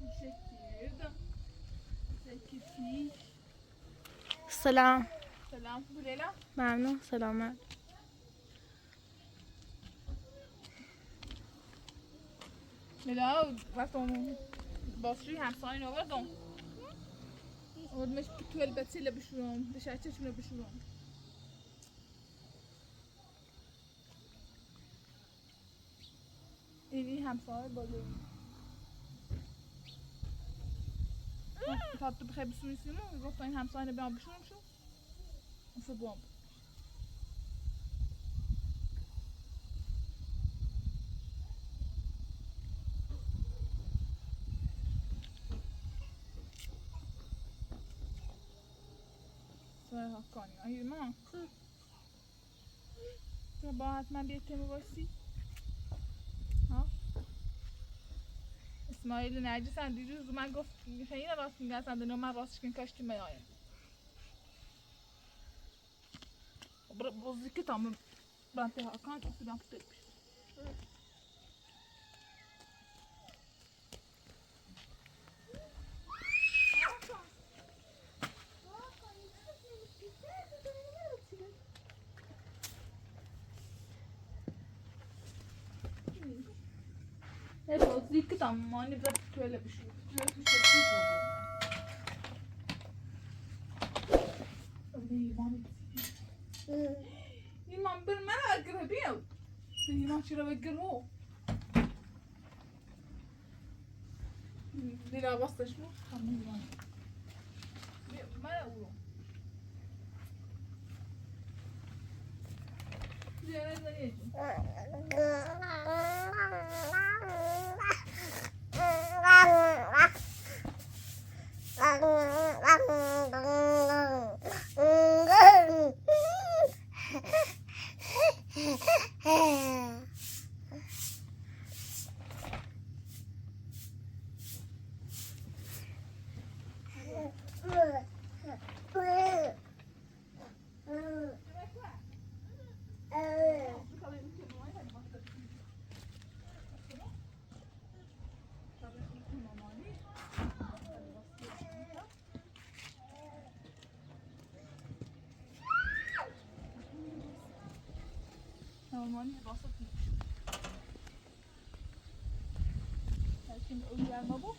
Teşekkür. Teşekkür. سلام. Selam. Bu Leyla. ممنون سلامت. Leyla وقتی باشی همسایه آوردم. آوردمش تو البته بشورم. دشتش رو بشورم. اینی همسایه بالا. تا تو بخیر بسویسیم و گفت این همسایه بیام بشورم شو. اصلا بام. سوال حقانی. آیه ما. تو با حتما بیتیم واسه. ها. اسماعیل نرجس دیروز من گفت خیلی راست میگه اصلا دنیا من راستش کن کاشتی میایم. بازی که تمام بنده ها کان تو فیلم کتب. بازی که تمام بذار تو ال بشو. ایمان بر من اگر بیام. ایمان چرا بگیرم؟ دیرا باستش مو. تمام ایمان. من اولم. دیره زنی. Normalde wasser nicht. Lakin uyarma bu.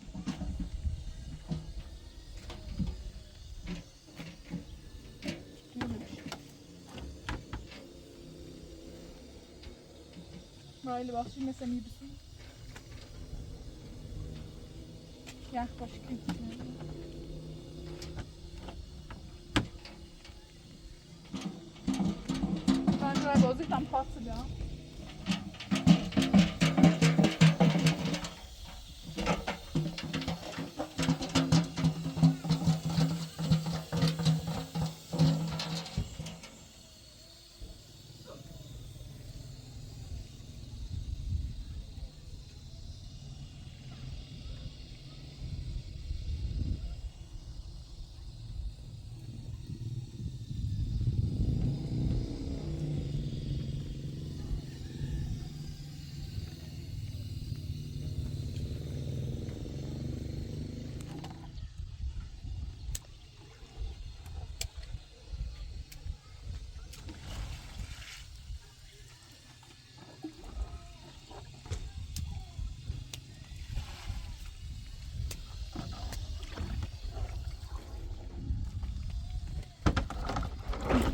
Böyle bahçe mesela iyi misin? Yaklaşık. Ben bozuk tam patlı ya.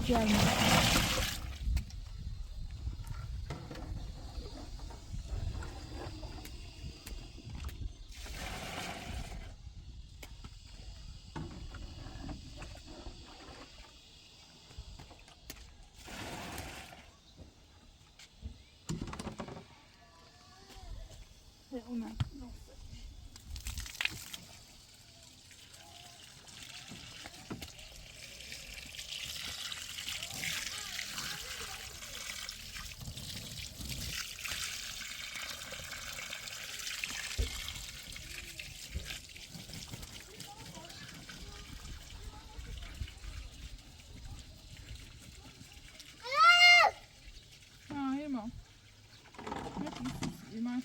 Gelme. Ve ona. Ah, irmão. Irmão,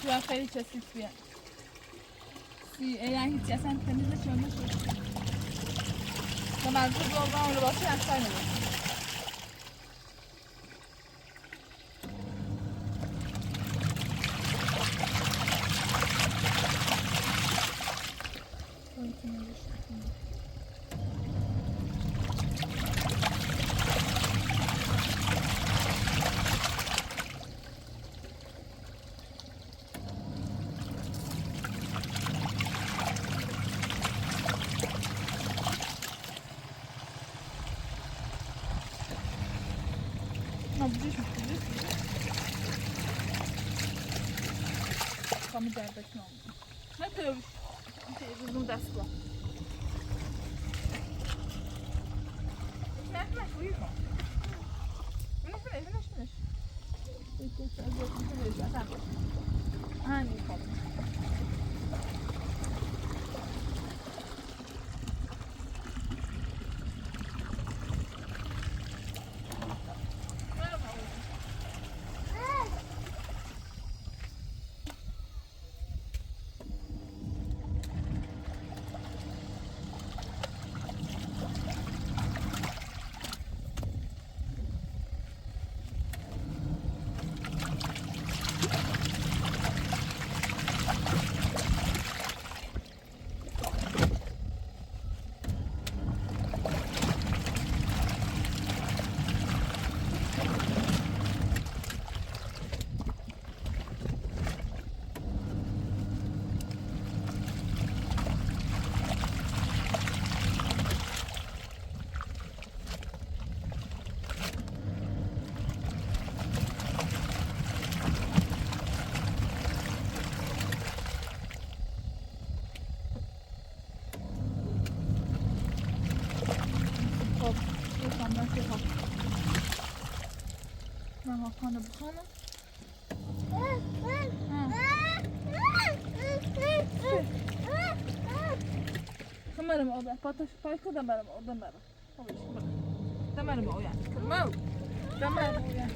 و خیلی چسبیه. یعنی هیچی اصلا تمیز نشد. و منظور با لباسی اصلا نمیشه. Vamos dar daqui não. Mateus, não dá só. Não fui, irmão. Não finish. Ah, não pode. Bakalım. Kamerama o da. Payka da merama o da merama. Da merama o yani. Kamau. Da merama o yani.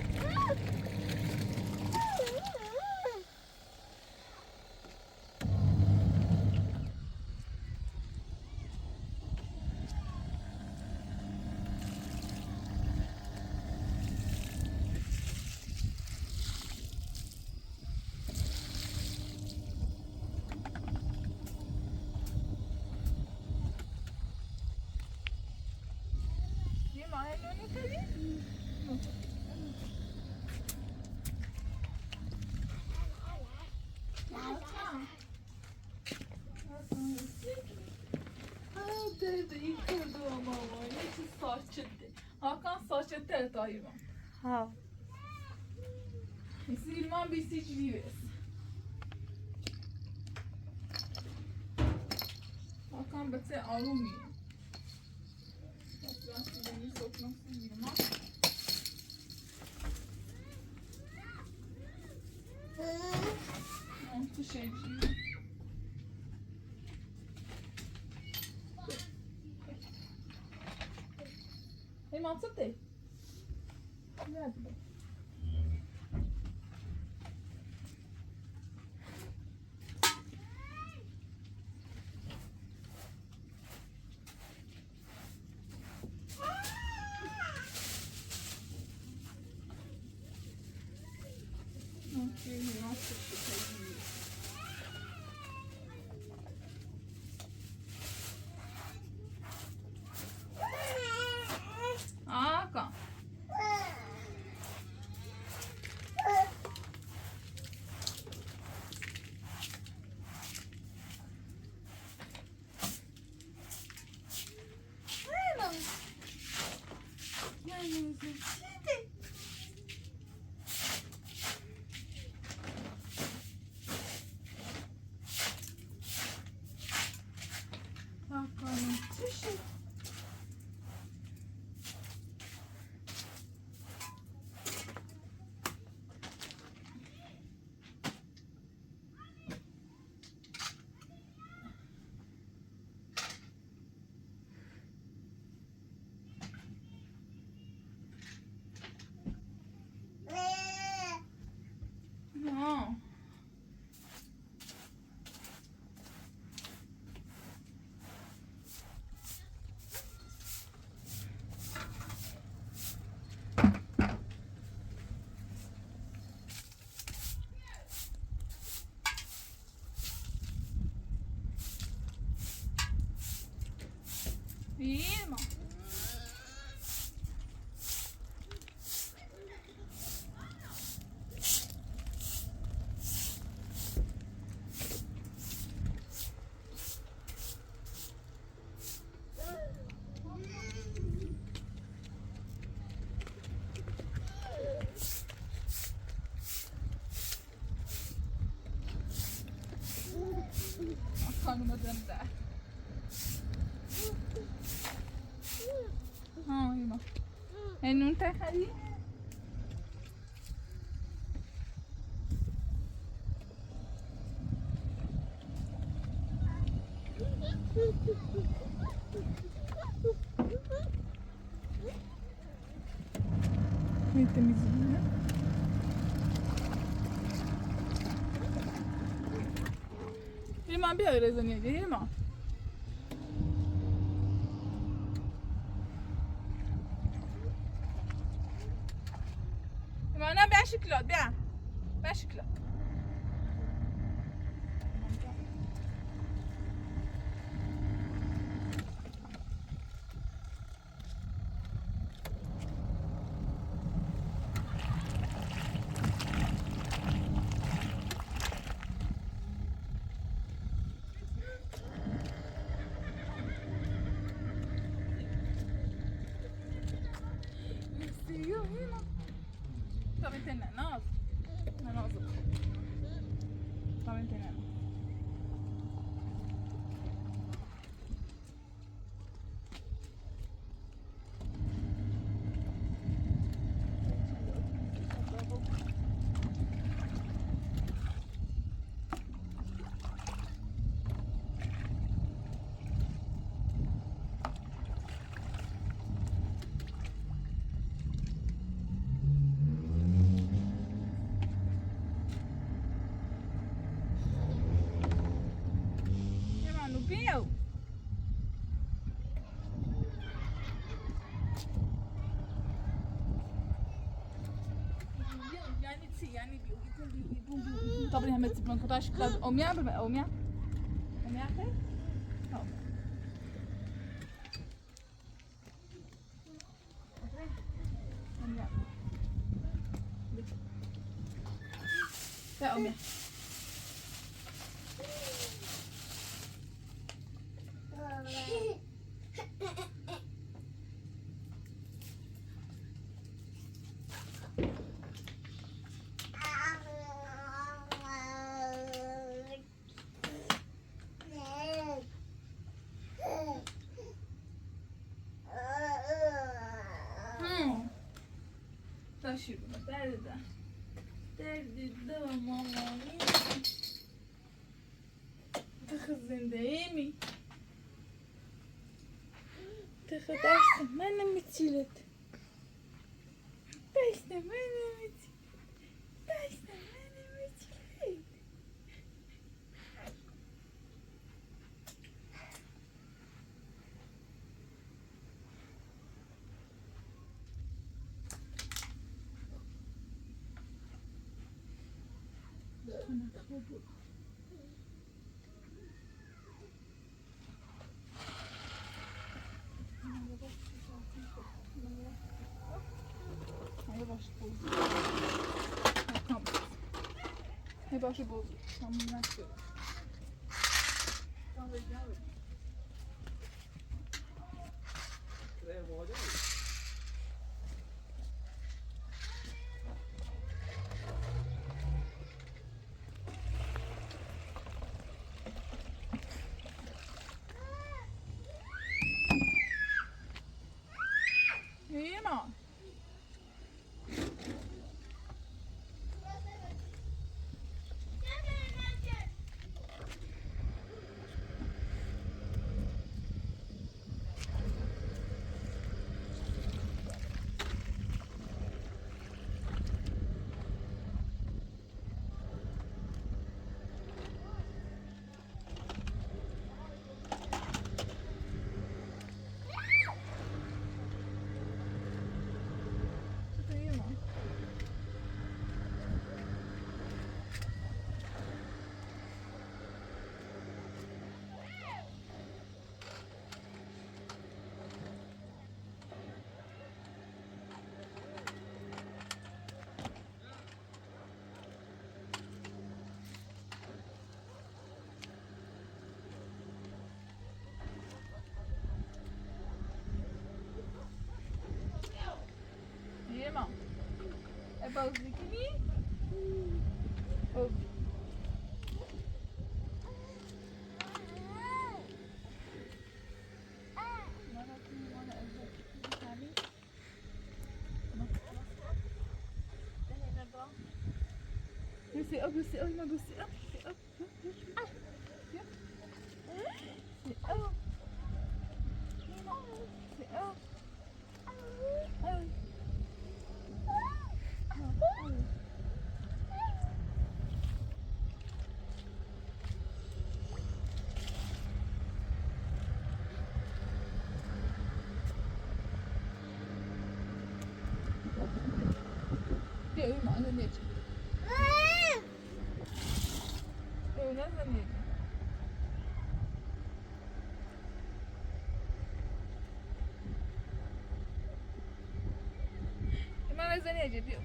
Hakan saçı tert ayırma. Ha. Silman bir siciliyiz. Hakan bete alınmıyor. Ben size bir sokmak istiyorum. Tu şey. Hey, mantık değil. Nerede? Vilma. Kanıma döndü. Ha, Vilma. Non te hadi. Ne temizliğine. Vilma bir öyle zanıyor, Vilma. Vilma, ben şıklat, ben şıklat. Seviyor Vilma. Tabii tenne, naz. Nazım. Tabii tenne. Vilma, no viu? يعني بيقول طب انا ما كنتش كلاب اميا اميا اميا يا اميا taşı derdi mama kızın değil mi? Dersin benim içilet. Dersin benim içilet. Dersin benim içilet. Başı bozuk. Tamam, nasıl? İyi mi? pauzy kimi? Pauzy. Gussi upp, gussi upp, gussi upp, gussi upp. Gussi upp. Gussi upp. Det är man sen inte. Öyle sen inte. Man sen inte diyor.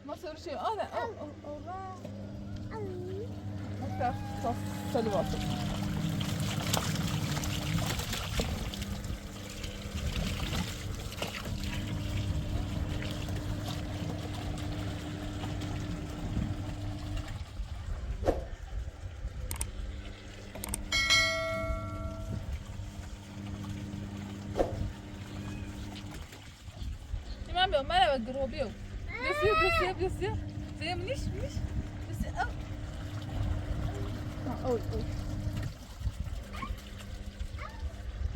Masa bir şey al da al al. Hatta tadı var. Merhaba, merhaba, grobiu. Desceu. Você menish. Desceu. Oi.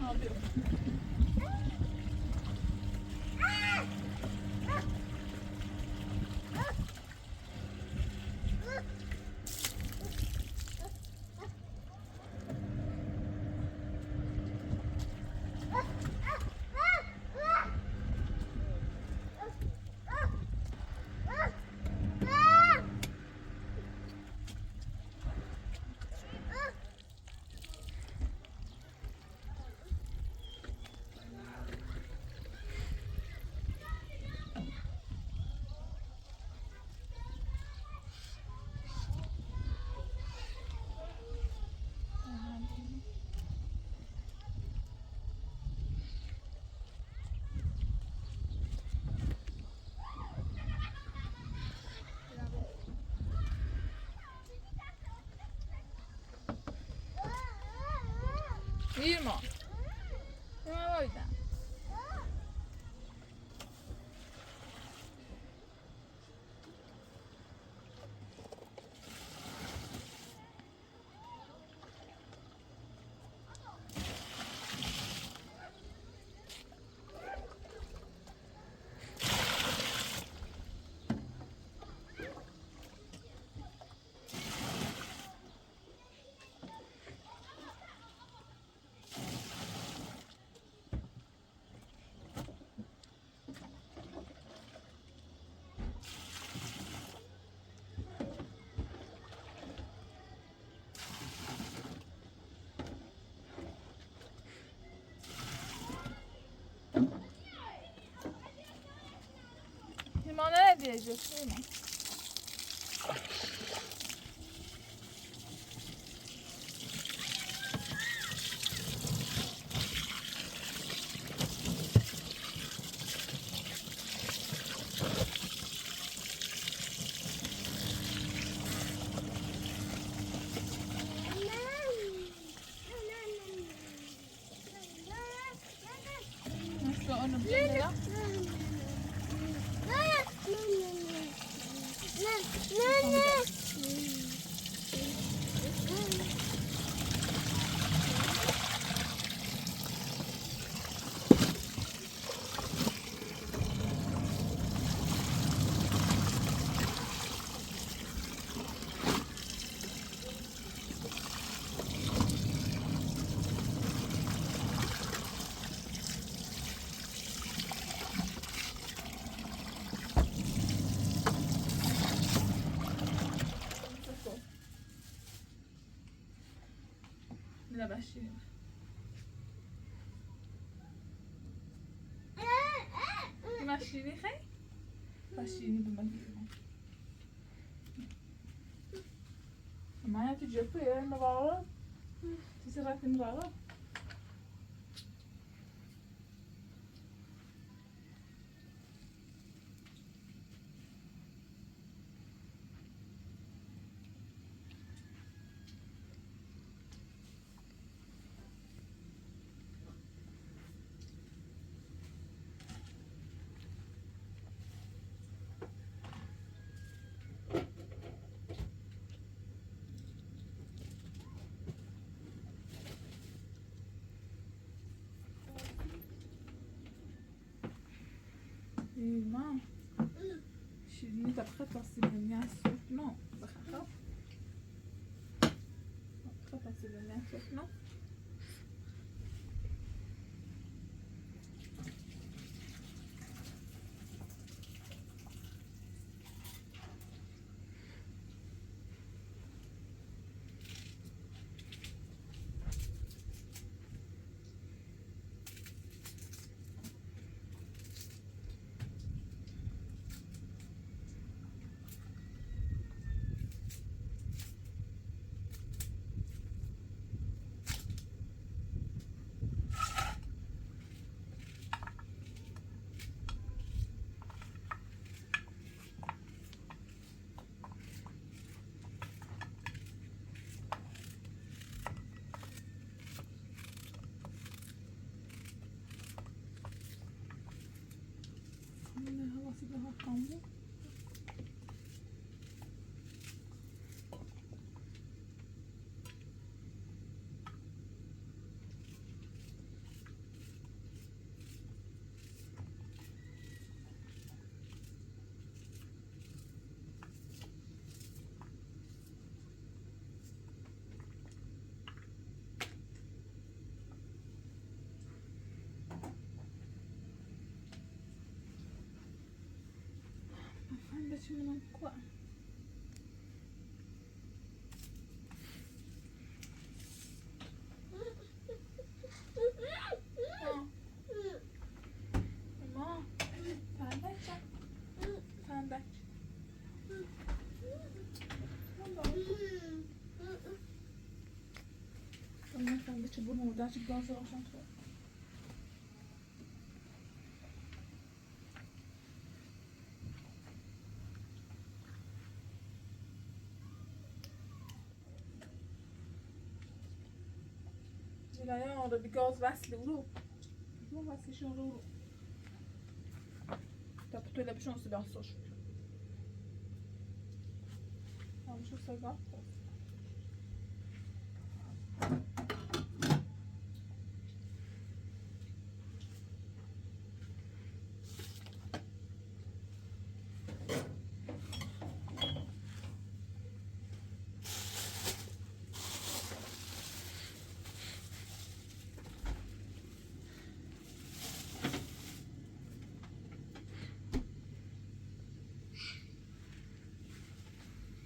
Abriu. Irmão. Oi, da. Limona ne diyeceksin? Limon. Nasıl onu bilmiyorum ya. لا بحشيني ماشيني خي بحشيني بالمدينة معايا تجيبوا يا نبارة تسرق نبارة ما شیرینی طبخت بسیبونی هست نه بخطاب طبخت بسیبونی هست نه havası daha kaldı. Şimdi ben koy. Tamam. Fendeç. Fendeç. Tamam fendeçi bunu orada açıp daha sonra sonra. Zilaya orada bir gaz vesli uru. Bu vesli şunu uru. Tabi tyle przynosy basosz. Mam już tego.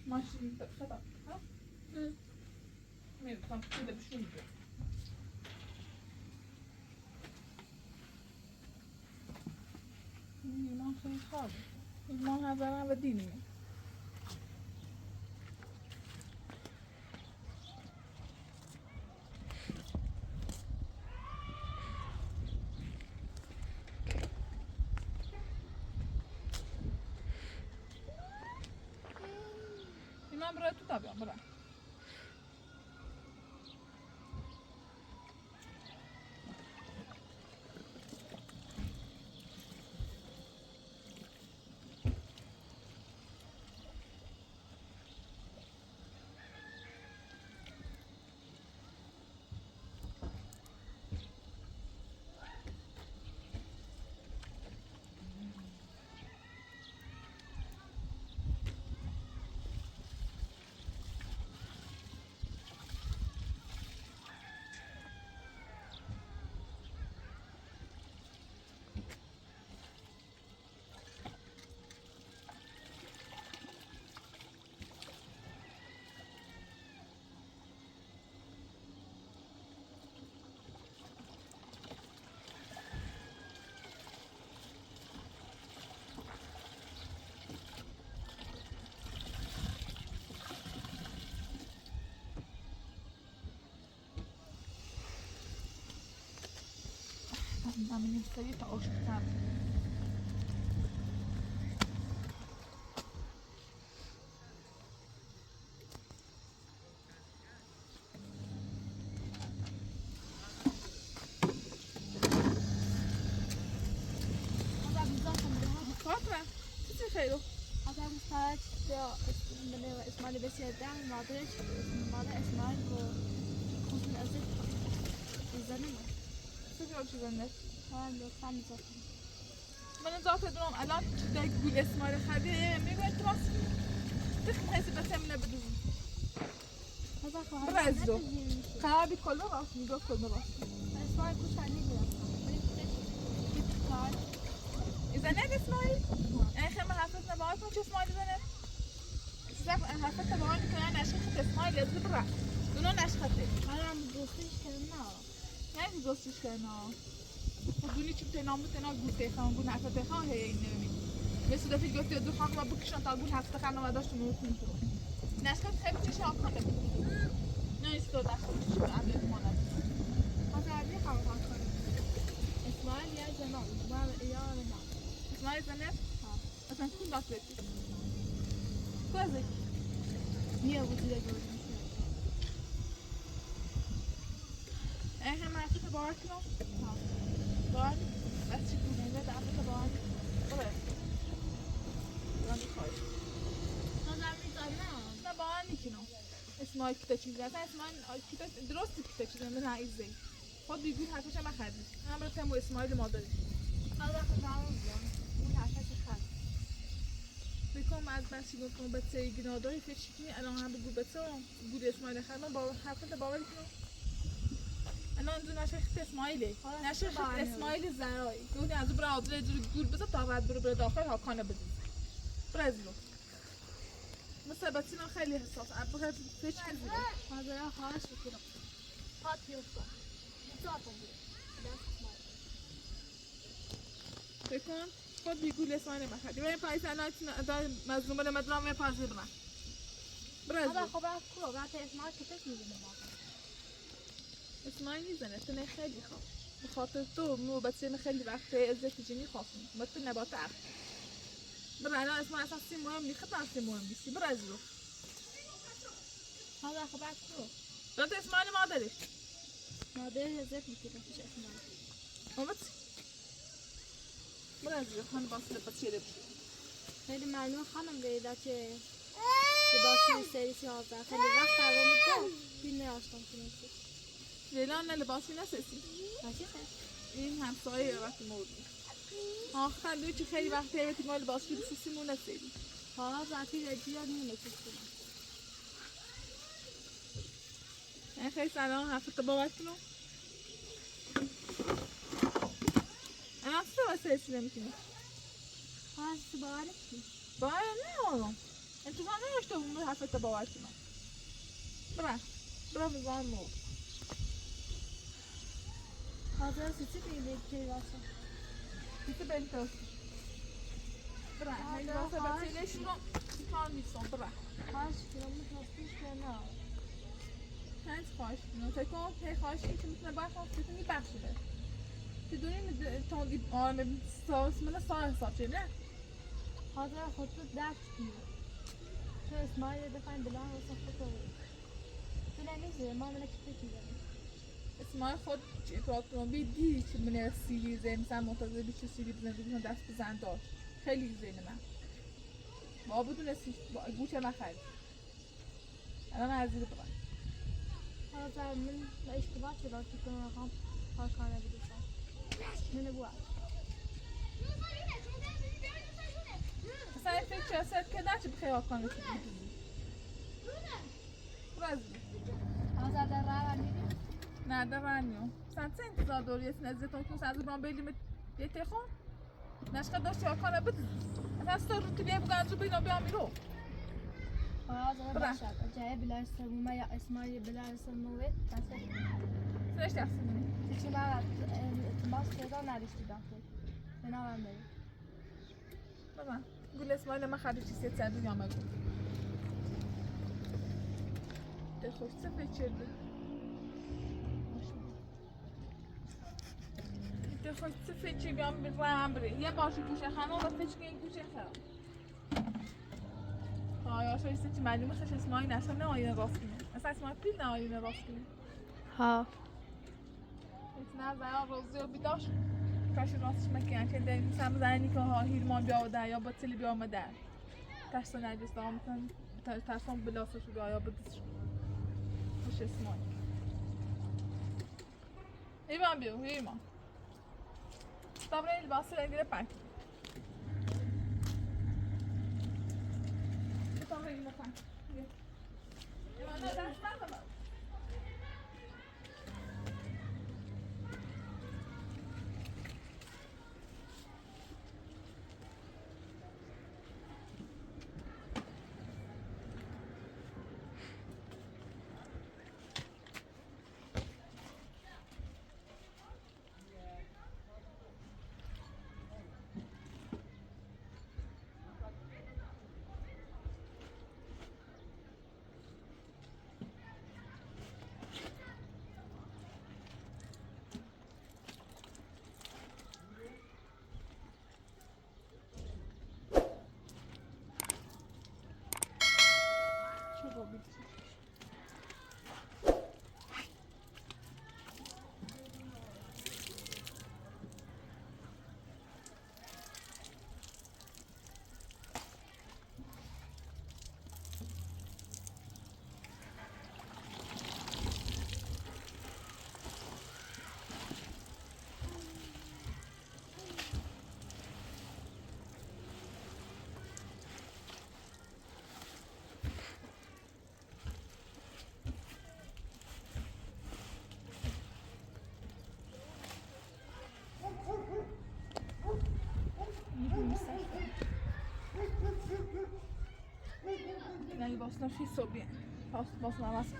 Maşını da kadar. Ha? Hı. Evet, tam şöyle bir şey diyor. İman şey kaldı. İman hazara ve dinle. İman buraya tut abi, buraya. Tam nie wstaje to oszukam. فاطمة شو خيره؟ هذا مستعد من اسماعيل بس يدعم ما ادريش ما له اسماعيل وخصوص الازل الزلمه شو شو جنة؟ هذا لو كان زلمه من ذات دوم الان تدق تقول اسماعيل خدي میگوید راست تخمسي بس من بدون هذا خو برازو خرابي كله راس میگه کلمه راست اسماعيل كوش عني اذا نادي اسماعيل اخر ما حفظنا بعض مش اسماعيل زين صح انا حفظت بعض كمان عشان خاطر اسماعيل لازم برا دون عشان خاطر انا عم بدوستيش كنا يعني دوستش كنا خدوني شفت نام تنا قلت خان قلنا حتى خان هي النومي بس ده في قلت دو حق ما بكشان تقول حتى خان ما داشت نوت نتو ناس كانت تحب تشي خان نه استو داشت شو عملت مانا هذا عندي حاجة اسماعيل يا زمان ما يا رنا اسماعيل زنف اصلا كل ده تلتي كويس هي وزيرة جوزي اخر ما حفظت باركنا بارك بس شكو نزل عفظت بارك خلاص راندي خايف هذا عمي طالنا لا بارني كنو اسماعيل كتاچی زدن اسماعیل کتاچ درست کتاچی زدن نه ایزی خود دیگه حرفش ما خدی امر تمو اسماعیل مادری هذا خدامه بيان اون عشان خد بكم از بس گفتم بچه گناداری فکر کنی الان هم بگو بچه بود اسماعیل خدم با حرفت باور کنم الان دو نشه خت اسماعیله نشه خت اسماعیل زرایی گفتی از برا آدره گول بذار تا بعد برو داخل ها کانه بده برازیلو مثلا بچه‌م خیلی حساس ابغى فکر کنی هذا يا خاص كده هات يوصل بتعطل بس بکن خود بگو اسماعیل ما خدی من پایس الان دار مظلوم ولا مظلوم من پایس برا هذا برازیل خبر كله بعد اسمع كتير من اسماعیل میزنه تو خیلی خواب به خاطر تو مو بچه خیلی وقت ازت جنی خواستم متن نبات عقل برا الان اسماعیل اساسی مهم نیست خطر اساسی مهم نیستی برازیل هذا خبر كله رد اسماعیل مادرش ما ده زيت كده مش اسمع اومد برازیل خان باصل بچه ده خیلی معلومه خانم گیدا که لباسی سری 11 خیلی وقت درام بود فیلم آشتم کنید لیلا نه لباسی نسیسی ماشي خیر این همسایه وقتی مرد آخر دوی چه خیلی وقتی وقتی ما لباسی بسیسی مون نسیدی ها ذاتی رجیات نمی‌کنه این خیلی سلام حرفت باور کنم الان چه واسه رسیده میکنی ها سبارك باور نه آنم انتظار نداشته بود حرفت باور کنم برا بزن مرد هذا ستي بيدك كياسة بیت بنتاس برا هی واسه بچه‌ش رو کار نیستم برا هاش كلام متوسطيش كنا هنچ خواهش کنم فکر کنم هی خواهش کنم که میتونه باید خواهش کنم میبخشیده که دونی تاندی آرمه ساس من سا حساب چه نه هذا خطوط درس كده شو اسماعيل دفعين بالله وصف خطوط تلاميذ ما ملك كده اسماعیل خود اتومبیل دیدی که من سیلی زن مثلا منتظر بیشه سیلی بزن بزن دست بزن داشت خیلی زنه من با بدونستی گوشه من خرید الان از زیر برن هذا من الاشتباه شباب تكون رقم هالكان بدوسان من ابواب اصلا این فکر چه اصلا که نچه بخیه آکانه که بدونی برازیل هذا درا میبینی نه درانیو سن چه انتظار داری از نزدیک تو سازی برام بیلیم یه تخون نشکه داشتی آکانه بدونی اصلا رو تبیه بگنجو بینا بیام میرو هذا باشد جاي بلا سمومه يا اسماعيل بلا سمومه تاسه سنش تحسینی چی ما تماس پیدا نداشتی داخل بنا من بریم بابا گل اسماعیل ما خرید چیزی تردی یا مگو ده خوش سفه چرده ده خوش سفه چی بیام برم بره یه باشی گوشه خانم و فکر که این گوشه خرم آیا شایسته چی معلومه خش اسماعیل نشه نه آینه راست کنه اصلا اسماعیل پیل نه آینه راست کنه ها نه زیاد روزی و بیداش کاش راستش مکیان که داریم سم زنی که ها هیرمان بیا و در یا با تلی بیا آمده در ترس نرجس دارم میکنم ترسان بلاسش رو یا بدیش خوش اسماعیل هیرمان بیو هیرمان دابره لباسی رو انگیره پنگ Ja, no zaraz mam. Co robić? Nie bójmy się. Najbolej nosi sobie. Posła maskę.